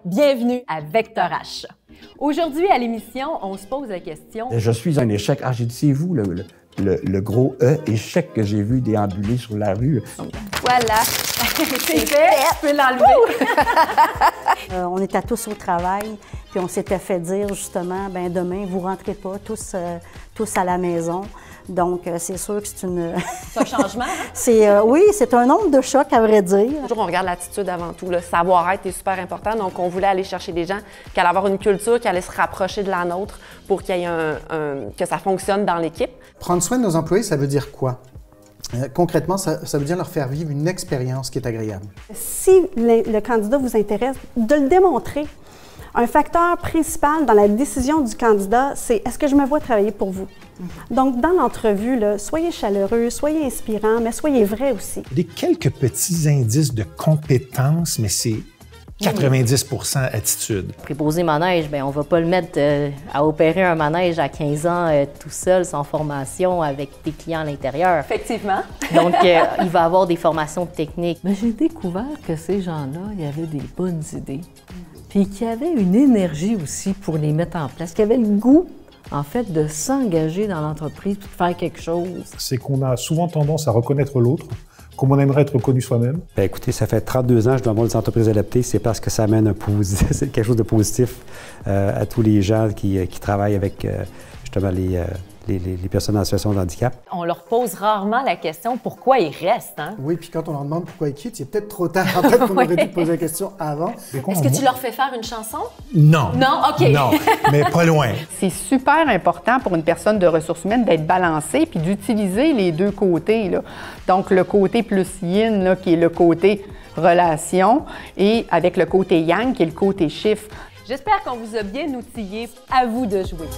Bienvenue à Vecteur H. Aujourd'hui, à l'émission, on se pose la question... Je suis un échec. Ah, j'ai dit, c'est vous, le gros E, échec que j'ai vu déambuler sur la rue. Voilà, c'est fait, je peux l'enlever. On était tous au travail, puis on s'était fait dire justement, ben demain, vous rentrez pas tous à la maison. Donc, c'est sûr que c'est une... C'est un changement, hein? Oui, c'est un nombre de chocs, à vrai dire. Toujours, on regarde l'attitude avant tout. Le savoir-être est super important. Donc, on voulait aller chercher des gens qui allaient avoir une culture qui allait se rapprocher de la nôtre pour qu'il y ait que ça fonctionne dans l'équipe. Prendre soin de nos employés, ça veut dire quoi? Concrètement, ça veut dire leur faire vivre une expérience qui est agréable. Si le candidat vous intéresse, de le démontrer. Un facteur principal dans la décision du candidat, c'est est-ce que je me vois travailler pour vous? Donc, dans l'entrevue, soyez chaleureux, soyez inspirant, mais soyez vrai aussi. Des quelques petits indices de compétences, mais c'est 90% attitude. Préposer manège, bien, on ne va pas le mettre à opérer un manège à 15 ans tout seul, sans formation, avec des clients à l'intérieur. Effectivement. Donc, il va avoir des formations techniques. Mais j'ai découvert que ces gens-là, il y avait des bonnes idées. Puis qu'il y avait une énergie aussi pour les mettre en place, qu'il y avait le goût, en fait, de s'engager dans l'entreprise, de faire quelque chose. C'est qu'on a souvent tendance à reconnaître l'autre, comme on aimerait être reconnu soi-même. Bien, écoutez, ça fait 32 ans que je dois avoir des entreprises adaptées. C'est parce que ça amène c'est quelque chose de positif à tous les gens qui travaillent avec justement les personnes en situation de handicap. On leur pose rarement la question pourquoi ils restent. Hein? Oui, puis quand on leur demande pourquoi ils quittent, c'est peut-être trop tard. En fait, qu'on aurait dû poser la question avant. Est-ce que tu leur fais faire une chanson? Non. Non? OK. Non, mais pas loin. C'est super important pour une personne de ressources humaines d'être balancée puis d'utiliser les deux côtés, là. Donc, le côté plus yin, là, qui est le côté relation, et avec le côté yang, qui est le côté chiffre. J'espère qu'on vous a bien outillé. À vous de jouer.